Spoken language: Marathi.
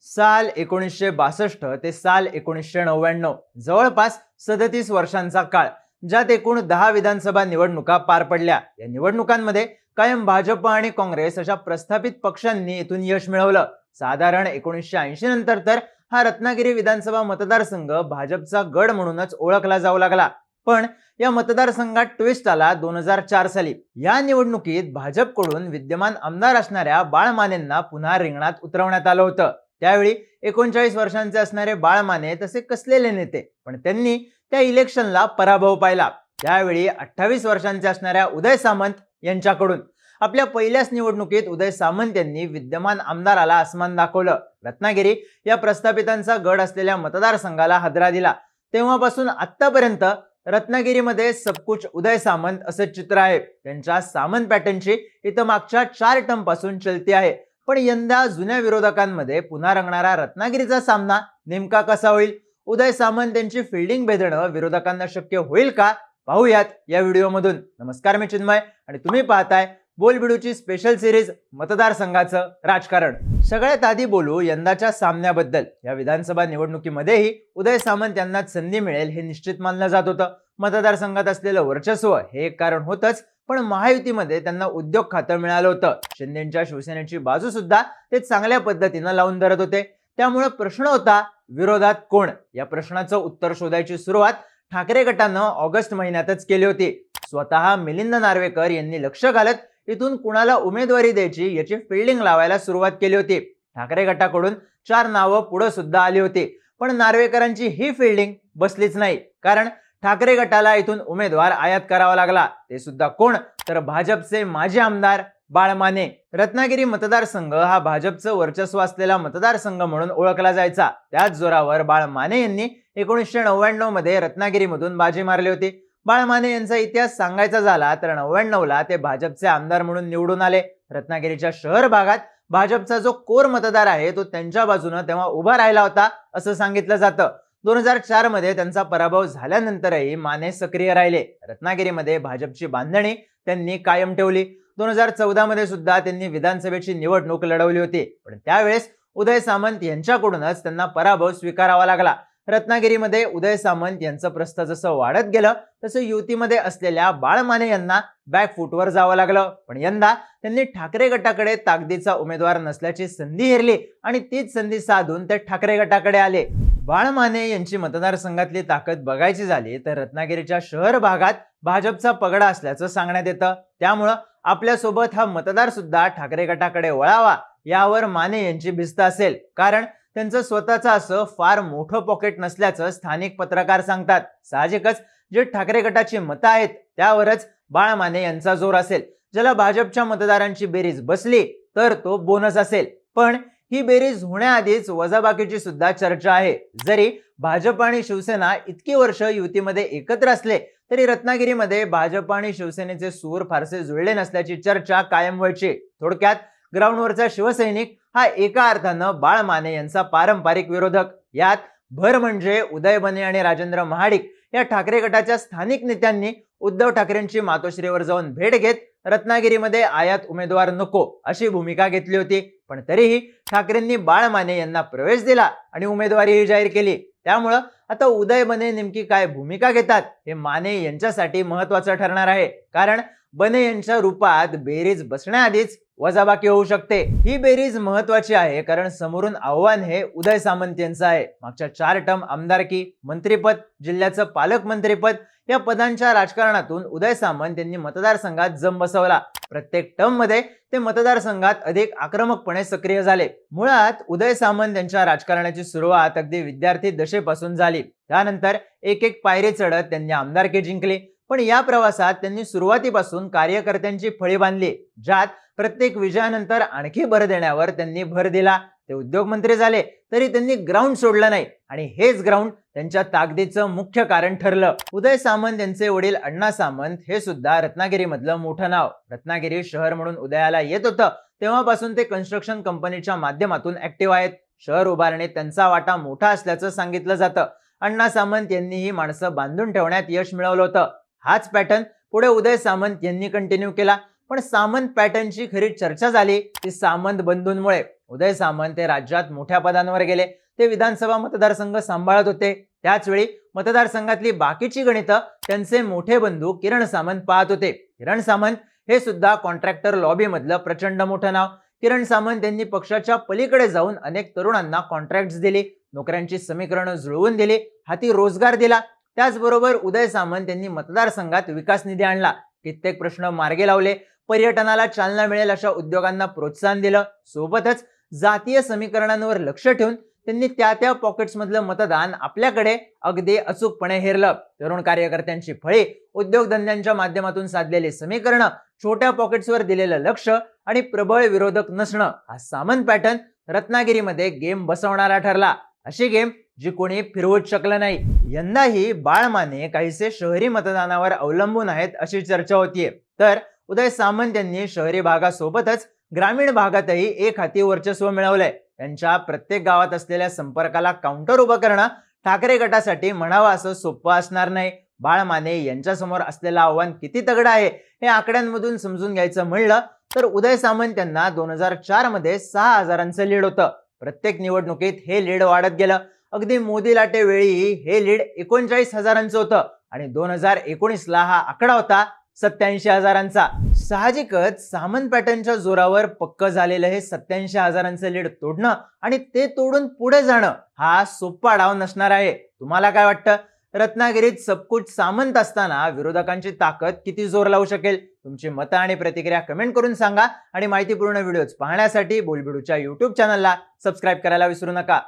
साल 1962 ते साल 1999 जवळपास 37 वर्षांचा काळ, ज्यात एकूण 10 विधानसभा निवडणुका पार पडल्या। या निवडणुकांमध्ये कायम भाजप आणि काँग्रेस अशा प्रस्थापित पक्षांनी इथून यश मिळवलं। साधारण 1980 नंतर तर हा रत्नागिरी विधानसभा मतदारसंघ भाजपचा गड म्हणूनच ओळखला जाऊ लागला। पण या मतदारसंघात ट्विस्ट आला 2004 साली। या निवडणुकीत भाजपकडून विद्यमान आमदार असणाऱ्या बाळ मानेंना पुन्हा रिंगणात उतरवण्यात आलं होतं। त्यावेळी 39 वर्षांचे असणारे बाळ माने तसे कसलेले नेते, पण त्यांनी त्या इलेक्शनला पराभव पाहिला। त्यावेळी 28 वर्षांचे असणाऱ्या उदय सामंत यांच्याकडून आपल्या पहिल्याच निवडणुकीत उदय सामंत यांनी विद्यमान आमदाराला आसमान दाखवलं। रत्नागिरी या प्रस्थापितांचा गड असलेल्या मतदारसंघाला हादरा दिला। तेव्हापासून आतापर्यंत रत्नागिरीमध्ये सबकुच उदय सामंत असे चित्र आहे। त्यांच्या सामंत पॅटर्नची इथं मागच्या 4 टर्म पासून चलती आहे। पण यंदा जुन्या विरोधकांमध्ये पुन्हा रंगणारा रत्नागिरीचा सामना नेमका कसा होईल? उदय सामंत यांची फिल्डिंग भेदणं विरोधकांना शक्य होईल का? पाहूयात या व्हिडिओमधून। नमस्कार, मी चिन्मय आणि तुम्ही पाहताय बोलबिडूची स्पेशल सिरीज मतदारसंघाचं राजकारण। सगळ्यात आधी बोलू यंदाच्या सामन्याबद्दल। या विधानसभा निवडणुकीमध्येही उदय सामंत यांना संधी मिळेल हे निश्चित मानलं जात होतं। मतदारसंघात असलेलं वर्चस्व हे एक कारण होतंच, पण महायुतीमध्ये त्यांना उद्योग खातं मिळालं होतं। शिंदेंच्या शिवसेनेची बाजू सुद्धा ते चांगल्या पद्धतीनं लावून धरत होते। त्यामुळे प्रश्न होता, विरोधात कोण? या प्रश्नाचं उत्तर शोधायची सुरुवात ठाकरे गटानं ऑगस्ट महिन्यातच केली होती। स्वतः मिलिंद नार्वेकर यांनी लक्ष घालत इथून कुणाला उमेदवारी द्यायची याची फिल्डिंग लावायला सुरुवात केली होती। ठाकरे गटाकडून 4 नावं पुढे सुद्धा आली होती, पण नार्वेकरांची ही फिल्डिंग बसलीच नाही, कारण ठाकरे गटाला इथून उमेदवार आयात करावा लागला। ते सुद्धा कोण? तर भाजपचे माजी आमदार बाळ माने। रत्नागिरी मतदारसंघ हा भाजपचं वर्चस्व असलेला मतदारसंघ म्हणून ओळखला जायचा। त्याच जोरावर बाळ माने यांनी 1999 मध्ये रत्नागिरीमधून बाजी मारली होती। बाळ माने यांचा इतिहास सांगायचा झाला तर 99 ला ते भाजपचे आमदार म्हणून निवडून आले। रत्नागिरीच्या शहर भागात भाजपचा जो कोर मतदार आहे तो त्यांच्या बाजूने तेव्हा उभा राहिला होता असं सांगितलं जातं। 2004 मध्ये त्यांचा पराभव झाल्यानंतरही माने सक्रिय राहिले। रत्नागिरीमध्ये भाजपची बांधणी त्यांनी कायम ठेवली। 2014 मध्ये सुद्धा त्यांनी विधानसभेची निवडणूक लढवली होती, पण त्यावेळेस उदय सामंत यांच्याकडूनच त्यांना पराभव स्वीकारावा लागला। रत्नागिरीमध्ये उदय सामंत यांचं प्रस्थ जसं वाढत गेलं तसं युतीमध्ये असलेल्या बाळ माने यांना बॅकफूटवर जावं लागलं। पण यंदा त्यांनी ठाकरे गटाकडे ताकदीचा उमेदवार नसल्याची संधी हेरली आणि तीच संधी साधून ते ठाकरे गटाकडे आले। बाळ माने यांची मतदारसंघातली ताकद बघायची झाली तर रत्नागिरीच्या शहर भागात भाजपचा पगडा असल्याचं सांगण्यात येतं। त्यामुळं आपल्यासोबत हा मतदार सुद्धा ठाकरे गटाकडे वळावा यावर माने यांची भिस्त असेल, कारण त्यांचं स्वतःचं असं फार मोठं पॉकेट नसल्याचं स्थानिक पत्रकार सांगतात। साहजिकच जे ठाकरे गटाची मतं आहेत त्यावरच बाळ माने यांचा जोर असेल। ज्याला भाजपच्या मतदारांची बेरीज बसली तर तो बोनस असेल, पण ही बेरीज होण्याआधीच वजाबाकीची सुद्धा चर्चा आहे। जरी भाजप आणि शिवसेना इतकी वर्ष युतीमध्ये एकत्र असले तरी रत्नागिरीमध्ये भाजप आणि शिवसेनेचे सूर फारसे जुळले नसल्याची चर्चा कायम व्हायची। थोडक्यात ग्राउंडवरचा शिवसैनिक हा एका अर्थानं बाळ माने यांचा पारंपरिक विरोधक। यात भर म्हणजे उदय बने आणि राजेंद्र महाडिक या ठाकरे गटाच्या स्थानिक नेत्यांनी उद्धव ठाकरेंची मातोश्रीवर जाऊन भेट घेत रत्नागिरीमध्ये आयात उमेदवार नको अशी भूमिका घेतली होती, पण तरीही ठाकरेंनी बाळ माने यांना प्रवेश दिला आणि उमेदवारीही जाहीर केली। त्यामुळं आता उदय बने नेमकी काय भूमिका घेतात हे माने यांच्यासाठी महत्त्वाचं ठरणार आहे, कारण बने यांच्या रूपात बेरीज बसण्याआधीच वजाबाकी होऊ शकते। ही बेरीज महत्त्वाची आहे कारण समोरून आव्हान हे उदय सामंत यांचं आहे। मागच्या 4 टर्म आमदारकी, मंत्रिपद, जिल्ह्याचं पालकमंत्रीपद या पदांच्या राजकारणातून उदय सामंत यांनी मतदारसंघात जम बसवला। प्रत्येक टर्म मध्ये ते मतदारसंघात अधिक आक्रमकपणे सक्रिय झाले। मुळात उदय सामंत यांच्या राजकारणाची सुरुवात अगदी विद्यार्थी दशेपासून झाली। त्यानंतर एक एक पायरी चढत त्यांनी आमदारकी जिंकली, पण या प्रवासात त्यांनी सुरुवातीपासून कार्यकर्त्यांची फळी बांधली, ज्यात प्रत्येक विजयानंतर आणखी भर देण्यावर त्यांनी भर दिला। ते उद्योगमंत्री झाले तरी त्यांनी ग्राउंड सोडलं नाही आणि हेच ग्राउंड त्यांच्या ताकदीचं मुख्य कारण ठरलं। उदय सामंत यांचे वडील अण्णा सामंत हे सुद्धा रत्नागिरीमधलं मोठं नाव। रत्नागिरी शहर म्हणून उदयाला येत होतं तेव्हापासून ते कन्स्ट्रक्शन कंपनीच्या माध्यमातून ऍक्टिव्ह आहेत। शहर उभारणीत त्यांचा वाटा मोठा असल्याचं सांगितलं जातं। अण्णा सामंत यांनी ही माणसं बांधून ठेवण्यात यश मिळवलं होतं। हाच पॅटर्न पुढे उदय सामंत यांनी कंटिन्यू केला, पण सामंत पॅटर्नची खरी चर्चा झाली ती सामंत बंधूंमुळे। उदय सामंत हे राज्यात मोठ्या पदांवर गेले, ते विधानसभा मतदारसंघ सांभाळत होते. त्याच वेळी मतदारसंघातली बाकीची गणितं त्यांचे मोठे बंधू किरण सामंत पाहत होते. किरण सामंत हे सुद्धा कॉन्ट्रॅक्टर लॉबी मधलं प्रचंड मोठं नाव. किरण सामंत यांनी पक्षाच्या पलीकडे जाऊन अनेक तरुणांना कॉन्ट्रॅक्ट्स दिली, नोकऱ्यांची समीकरणं जुळवून दिली, हाती रोजगार दिला. त्याचबरोबर उदय सामंत यांनी मतदारसंघात विकास निधी आणला, कित्येक प्रश्न मार्गी लावले, पर्यटनाला चालना मिळेल अशा उद्योगांना प्रोत्साहन दिलं. सोबतच जातीय समीकरणांवर लक्ष ठेवून त्यांनी त्या पॉकेट्स मधलं मतदान आपल्याकडे अगदी अचूकपणे हेरलं. तरुण कार्यकर्त्यांची फळी, उद्योगधंद्यांच्या माध्यमातून साधलेली समीकरणं, छोट्या पॉकेट्सवर दिलेलं लक्ष आणि प्रबळ विरोधक नसणं, हा सामंत पॅटर्न रत्नागिरीमध्ये गेम बसवणारा ठरला. अशी गेम जी कोणी फिरवूच शकलं नाही. यंदाही बाळ माने काहीसे शहरी मतदानावर अवलंबून आहेत अशी चर्चा होतीये. तर उदय सामंत यांनी शहरी भागासोबतच ग्रामीण भागातही एक हाती वर्चस्व मिळवलंय. त्यांच्या प्रत्येक गावात असलेल्या संपर्काला काउंटर उभं करणं ठाकरे गटासाठी म्हणावं असं सोपं असणार नाही. बाळ माने यांच्यासमोर असलेलं आव्हान किती तगडं आहे हे आकड्यांमधून समजून घ्यायचं म्हणलं तर उदय सामंत यांना 2004 मध्ये 6,000चं लीड होतं. प्रत्येक निवडणुकीत हे लीड वाढत गेलं. अगदी मोदी लाटे वेळी हे लीड 39,000चं होतं आणि 2019ला हा आकडा होता 87,000चा. साहजिकच सामंत पॅटर्नच्या जोरावर पक्क झालेलं हे 87,000चं लीड तोडणं आणि ते तोडून पुढे जाणं हा सोपा डाव नसणार आहे. तुम्हाला काय वाटतं? रत्नागिरीत सबकुच सामंत असताना विरोधकांची ताकद किती जोर लावू शकेल? तुमची मतं आणि प्रतिक्रिया कमेंट करून सांगा आणि माहितीपूर्ण व्हिडिओज पाहण्यासाठी बोलबिडूच्या YouTube चॅनलला सबस्क्राईब करायला विसरू नका.